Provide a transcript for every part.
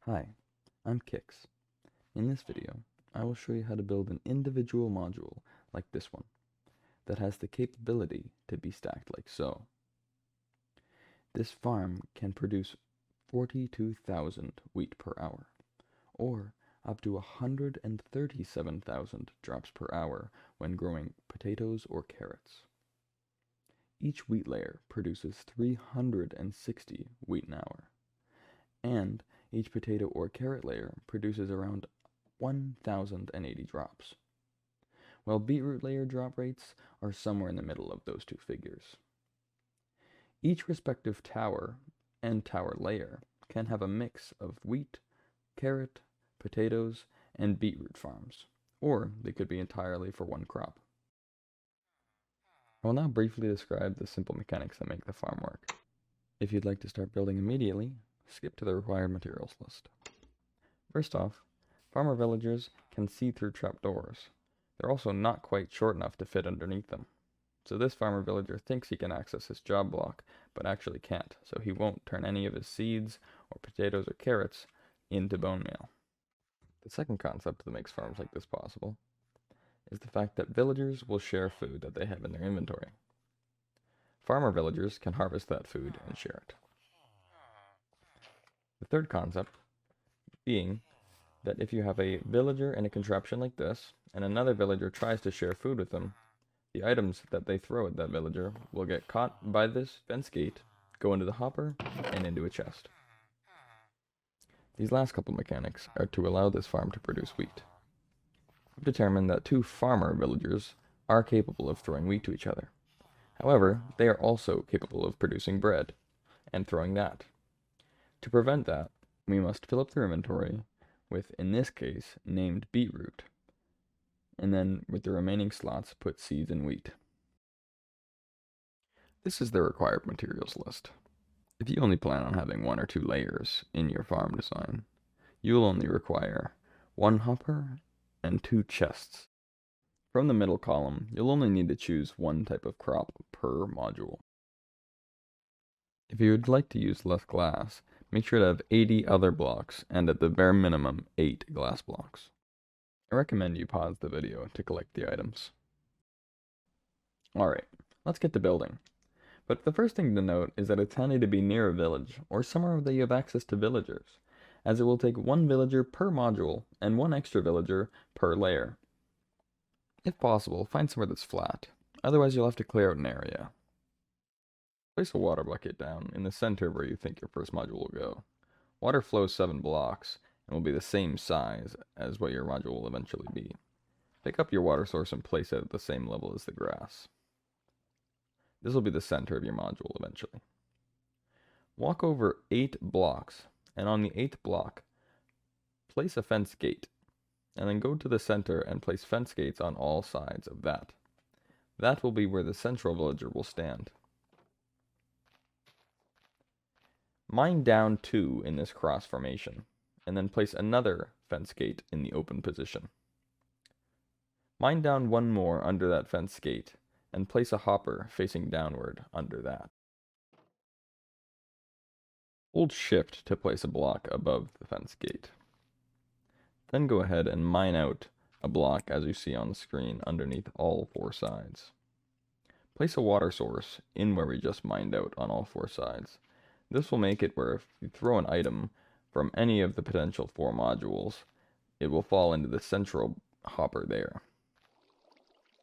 Hi, I'm Kix. In this video, I will show you how to build an individual module like this one that has the capability to be stacked like so. This farm can produce 42,000 wheat per hour, or up to 137,000 drops per hour when growing potatoes or carrots. Each wheat layer produces 360 wheat an hour, and each potato or carrot layer produces around 1,080 drops, while beetroot layer drop rates are somewhere in the middle of those two figures. Each respective tower and tower layer can have a mix of wheat, carrot, potatoes, and beetroot farms, or they could be entirely for one crop. I will now briefly describe the simple mechanics that make the farm work. If you'd like to start building immediately, skip to the required materials list. First off, farmer villagers can see through trapdoors. They're also not quite short enough to fit underneath them. So this farmer villager thinks he can access his job block, but actually can't, so he won't turn any of his seeds, or potatoes or carrots, into bone meal. The second concept that makes farms like this possible is the fact that villagers will share food that they have in their inventory. Farmer villagers can harvest that food and share it. The third concept being that if you have a villager in a contraption like this, and another villager tries to share food with them, the items that they throw at that villager will get caught by this fence gate, go into the hopper, and into a chest. These last couple mechanics are to allow this farm to produce wheat. We've determined that two farmer villagers are capable of throwing wheat to each other. However, they are also capable of producing bread and throwing that. To prevent that, we must fill up their inventory with, in this case, named beetroot, and then with the remaining slots put seeds and wheat. This is the required materials list. If you only plan on having 1 or 2 layers in your farm design, you will only require 1 hopper and 2 chests. From the middle column, you'll only need to choose 1 type of crop per module. If you would like to use less glass, make sure to have 80 other blocks and at the bare minimum 8 glass blocks. I recommend you pause the video to collect the items. Alright, let's get to building. But the first thing to note is that it's handy to be near a village, or somewhere that you have access to villagers, as it will take 1 villager per module and 1 extra villager per layer. If possible, find somewhere that's flat, otherwise you'll have to clear out an area. Place a water bucket down in the center where you think your first module will go. Water flows 7 blocks and will be the same size as what your module will eventually be. Pick up your water source and place it at the same level as the grass. This will be the center of your module eventually. Walk over 8 blocks, and on the 8th block, place a fence gate, and then go to the center and place fence gates on all sides of that. That will be where the central villager will stand. Mine down 2 in this cross formation, and then place another fence gate in the open position. Mine down 1 more under that fence gate, and place a hopper facing downward under that. Hold Shift to place a block above the fence gate. Then go ahead and mine out a block as you see on the screen underneath all 4 sides. Place a water source in where we just mined out on all 4 sides. This will make it where if you throw an item from any of the potential 4 modules, it will fall into the central hopper there.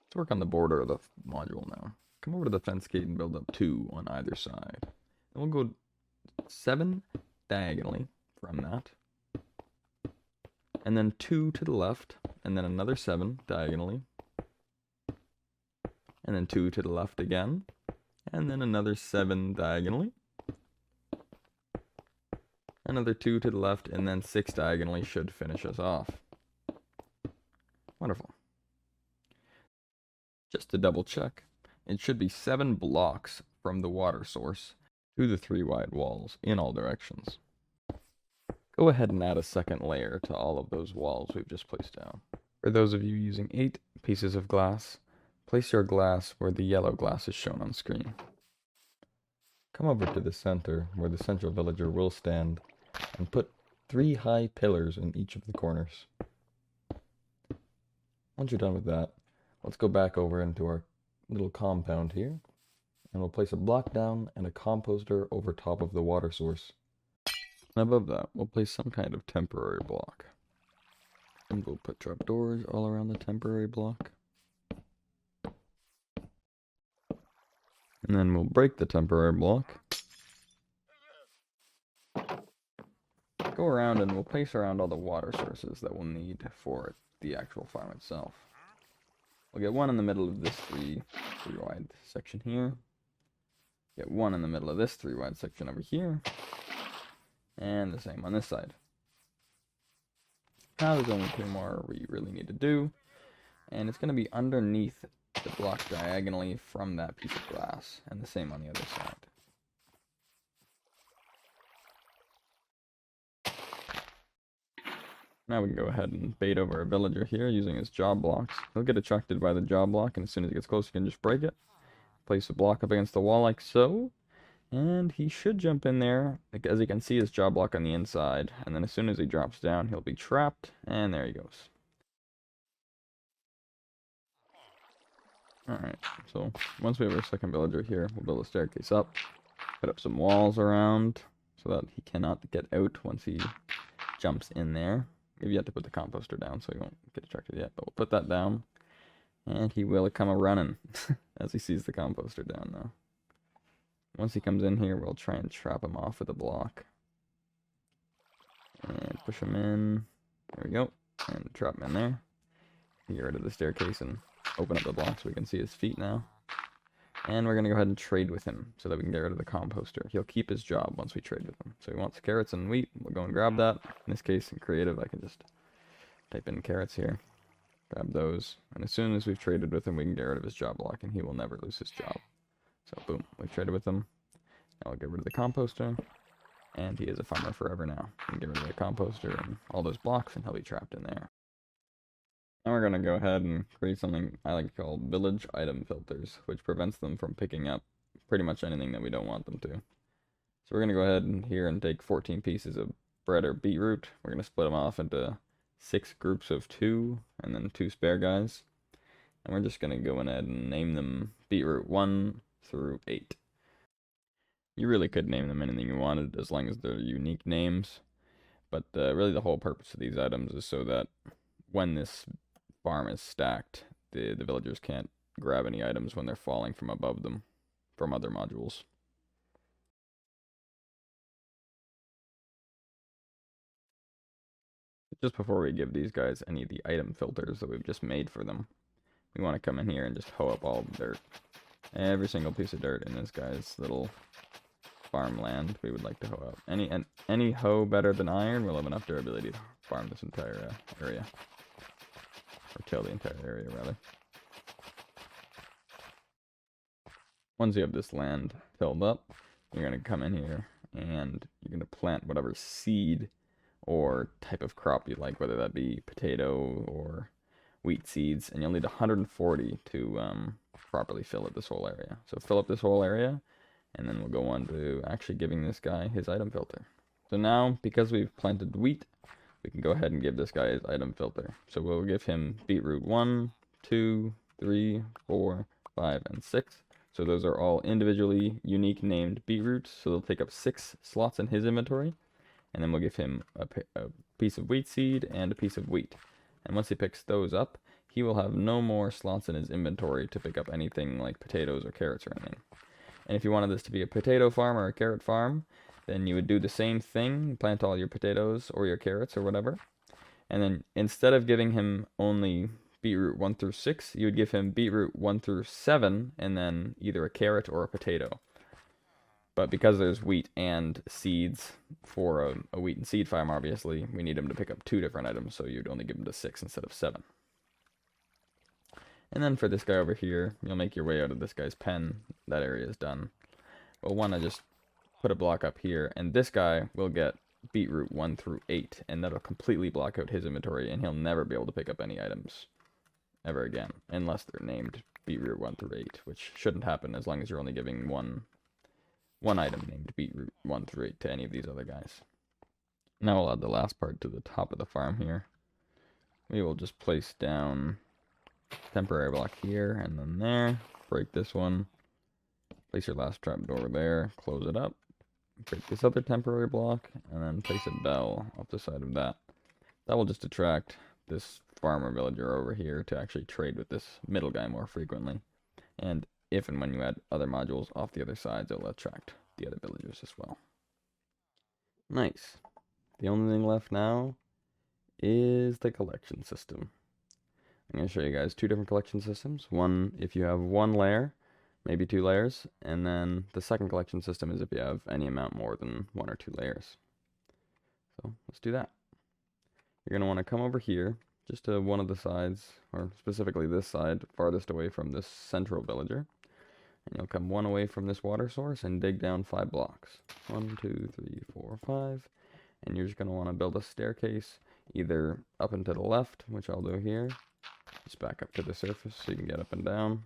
Let's work on the border of the module now. Come over to the fence gate and build up 2 on either side. And we'll go 7 diagonally from that. And then 2 to the left, and then another 7 diagonally. And then 2 to the left again, and then another 7 diagonally. Another 2 to the left, and then 6 diagonally should finish us off. Wonderful. Just to double check, it should be 7 blocks from the water source to the 3 wide walls in all directions. Go ahead and add a second layer to all of those walls we've just placed down. For those of you using 8 pieces of glass, place your glass where the yellow glass is shown on screen. Come over to the center where the central villager will stand and put 3 high pillars in each of the corners. Once you're done with that, let's go back over into our little compound here, and we'll place a block down and a composter over top of the water source. And above that, we'll place some kind of temporary block. And we'll put trapdoors all around the temporary block. And then we'll break the temporary block. Go around and we'll place around all the water sources that we'll need for the actual farm itself. We'll get one in the middle of this three wide section here. Get one in the middle of this 3 wide section over here. And the same on this side. Now there's only 2 more we really need to do. And it's going to be underneath the block diagonally from that piece of glass. And the same on the other side. Now we can go ahead and bait over a villager here using his job blocks. He'll get attracted by the job block, and as soon as he gets close, you can just break it. Place a block up against the wall like so. And he should jump in there, as you can see his job block on the inside. And then as soon as he drops down, he'll be trapped, and there he goes. Alright, so once we have our second villager here, we'll build a staircase up. Put up some walls around, so that he cannot get out once he jumps in there. We've yet to put the composter down, so he won't get attracted yet. But we'll put that down, and he will come a-running as he sees the composter down now. Once he comes in here, we'll try and trap him off with a block. And push him in. There we go. And trap him in there. Get rid of the staircase and open up the block so we can see his feet now. And we're going to go ahead and trade with him so that we can get rid of the composter. He'll keep his job once we trade with him. So he wants carrots and wheat. We'll go and grab that. In this case, in creative, I can just type in carrots here. Grab those. And as soon as we've traded with him, we can get rid of his job block and he will never lose his job. So boom, we've traded with him. Now we'll get rid of the composter. And he is a farmer forever now. We can get rid of the composter and all those blocks and he'll be trapped in there. Now we're going to go ahead and create something I like to call village item filters, which prevents them from picking up pretty much anything that we don't want them to. So we're going to go ahead and here and take 14 pieces of bread or beetroot. We're going to split them off into 6 groups of 2 and then 2 spare guys. And we're just going to go ahead and name them beetroot 1 through 8. You really could name them anything you wanted as long as they're unique names. But really the whole purpose of these items is so that when this farm is stacked, the villagers can't grab any items when they're falling from above them from other modules. Just before we give these guys any of the item filters that we've just made for them, we want to come in here and just hoe up all the dirt. Every single piece of dirt in this guy's little farmland we would like to hoe up. Any hoe better than iron will have enough durability to farm this entire area. Or till the entire area, rather. Once you have this land filled up, you're going to come in here and you're going to plant whatever seed or type of crop you like, whether that be potato or wheat seeds, and you'll need 140 to properly fill up this whole area. So fill up this whole area, and then we'll go on to actually giving this guy his item filter. So now, because we've planted wheat, we can go ahead and give this guy his item filter. So we'll give him beetroot 1, 2, 3, 4, 5, and 6. So those are all individually unique named beetroots. So they'll take up 6 slots in his inventory. And then we'll give him a piece of wheat seed and a piece of wheat. And once he picks those up, he will have no more slots in his inventory to pick up anything like potatoes or carrots or anything. And if you wanted this to be a potato farm or a carrot farm, then you would do the same thing, plant all your potatoes or your carrots or whatever. And then instead of giving him only beetroot 1 through 6, you would give him beetroot 1 through 7, and then either a carrot or a potato. But because there's wheat and seeds for a wheat and seed farm, obviously, we need him to pick up 2 different items, so you'd only give him to 6 instead of 7. And then for this guy over here, you'll make your way out of this guy's pen. That area is done. We'll want to just put a block up here, and this guy will get beetroot 1 through 8, and that'll completely block out his inventory, and he'll never be able to pick up any items ever again, unless they're named beetroot 1 through 8, which shouldn't happen as long as you're only giving one item named beetroot 1 through 8 to any of these other guys. Now we'll add the last part to the top of the farm here. We will just place down temporary block here and then there. Break this one. Place your last trapdoor there. Close it up. Break this other temporary block and then place a bell off the side of that. That will just attract this farmer villager over here to actually trade with this middle guy more frequently. And if and when you add other modules off the other sides, it'll attract the other villagers as well. Nice. The only thing left now is the collection system. I'm going to show you guys two different collection systems. One, if you have one layer, maybe 2 layers, and then the second collection system is if you have any amount more than 1 or 2 layers. So let's do that. You're going to want to come over here, just to one of the sides, or specifically this side, farthest away from this central villager. And you'll come 1 away from this water source and dig down 5 blocks. 1, 2, 3, 4, 5. And you're just going to want to build a staircase either up and to the left, which I'll do here. Just back up to the surface so you can get up and down.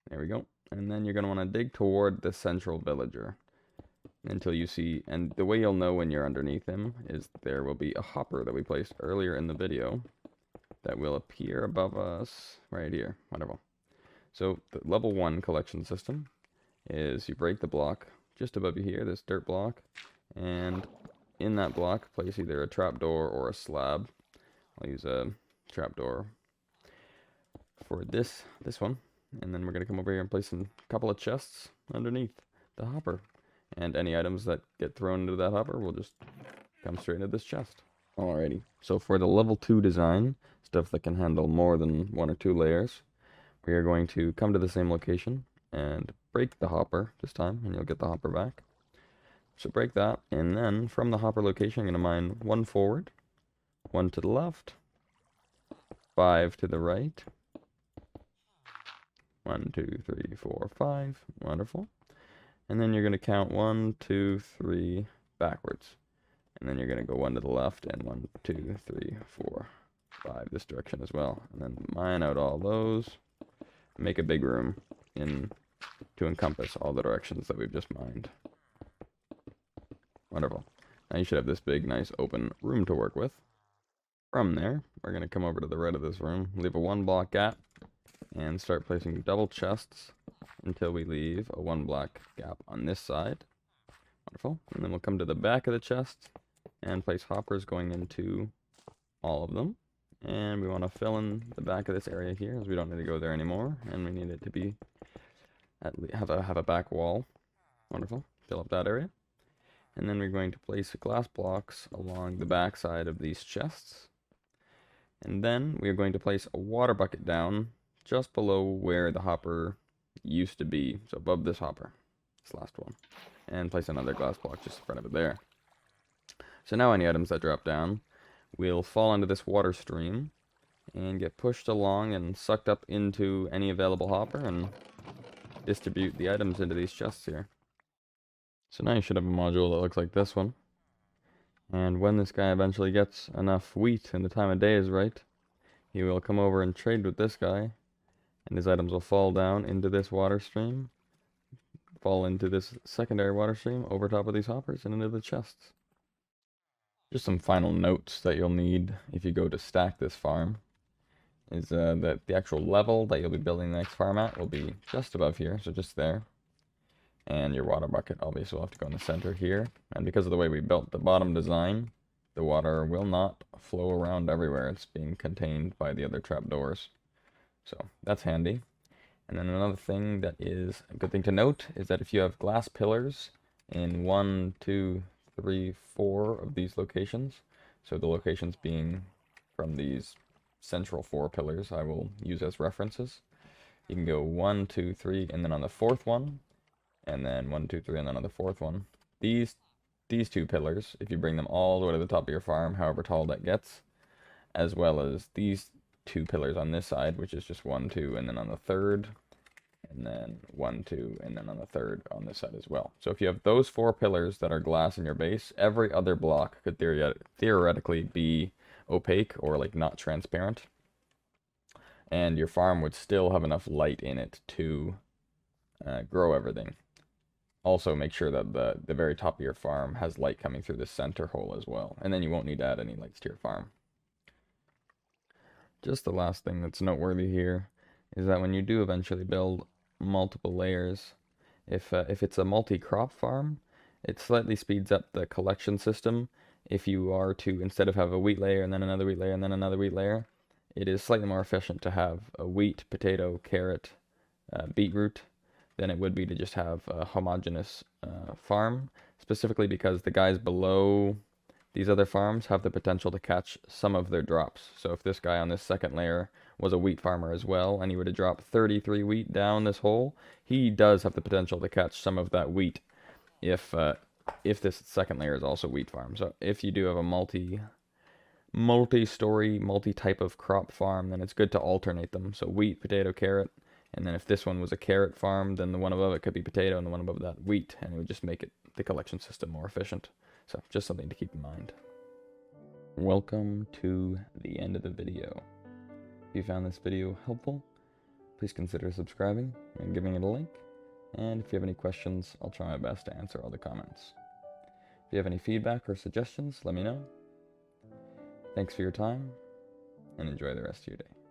There we go. And then you're going to want to dig toward the central villager until you see, and the way you'll know when you're underneath him is there will be a hopper that we placed earlier in the video that will appear above us right here. Wonderful. So the level 1 collection system is you break the block just above you here, this dirt block, and in that block place either a trapdoor or a slab. I'll use a trapdoor for this one, and then we're going to come over here and place a couple of chests underneath the hopper, and any items that get thrown into that hopper will just come straight into this chest. Alrighty, so for the level 2 design, stuff that can handle more than 1 or 2 layers, we are going to come to the same location and break the hopper this time, and you'll get the hopper back. So break that, and then from the hopper location, I'm going to mine 1 forward, 1 to the left, 5 to the right. 1, 2, 3, 4, 5. Wonderful. And then you're going to count 1, 2, 3 backwards. And then you're going to go 1 to the left and 1, 2, 3, 4, 5 this direction as well. And then mine out all those. Make a big room to encompass all the directions that we've just mined. Wonderful. Now you should have this big, nice, open room to work with. From there, we're going to come over to the right of this room, leave a 1 block gap, and start placing double chests until we leave a 1 block gap on this side. Wonderful. And then we'll come to the back of the chest and place hoppers going into all of them. And we want to fill in the back of this area here, as we don't need to go there anymore, and we need it to be have a back wall. Wonderful. Fill up that area. And then we're going to place glass blocks along the back side of these chests. And then we are going to place a water bucket down just below where the hopper used to be, so above this hopper, this last one, and place another glass block just in front of it there. So now any items that drop down will fall into this water stream and get pushed along and sucked up into any available hopper and distribute the items into these chests here. So now you should have a module that looks like this one. And when this guy eventually gets enough wheat and the time of day is right, he will come over and trade with this guy, and his items will fall down into this water stream, fall into this secondary water stream over top of these hoppers and into the chests. Just some final notes that you'll need if you go to stack this farm is that the actual level that you'll be building the next farm at will be just above here, so just there. And your water bucket obviously will have to go in the center here. And because of the way we built the bottom design, the water will not flow around everywhere. It's being contained by the other trapdoors. So that's handy. And then another thing that is a good thing to note is that if you have glass pillars in 1, 2, 3, 4 of these locations, so the locations being from these central 4 pillars I will use as references, you can go 1, 2, 3, and then on the 4th one, and then 1, 2, 3, and then on the 4th one. These 2 pillars, if you bring them all the way to the top of your farm, however tall that gets, as well as these 2 pillars on this side, which is just 1, 2, and then on the 3rd, and then 1, 2, and then on the 3rd on this side as well. So if you have those 4 pillars that are glass in your base, every other block could theoretically be opaque or like not transparent, and your farm would still have enough light in it to grow everything. Also make sure that the very top of your farm has light coming through the center hole as well, and then you won't need to add any lights to your farm. Just the last thing that's noteworthy here is that when you do eventually build multiple layers, if it's a multi-crop farm, it slightly speeds up the collection system. If you are to, instead of have a wheat layer and then another wheat layer and then another wheat layer, it is slightly more efficient to have a wheat, potato, carrot, beetroot than it would be to just have a homogeneous farm, specifically because the guys below these other farms have the potential to catch some of their drops. So if this guy on this second layer was a wheat farmer as well, and he were to drop 33 wheat down this hole, he does have the potential to catch some of that wheat if this second layer is also wheat farm. So if you do have a multi-story, multi-type of crop farm, then it's good to alternate them. So wheat, potato, carrot, and then if this one was a carrot farm, then the one above it could be potato, and the one above that wheat, and it would just make the collection system more efficient. So just something to keep in mind. Welcome to the end of the video. If you found this video helpful, please consider subscribing and giving it a like. And if you have any questions, I'll try my best to answer all the comments. If you have any feedback or suggestions, let me know. Thanks for your time, and enjoy the rest of your day.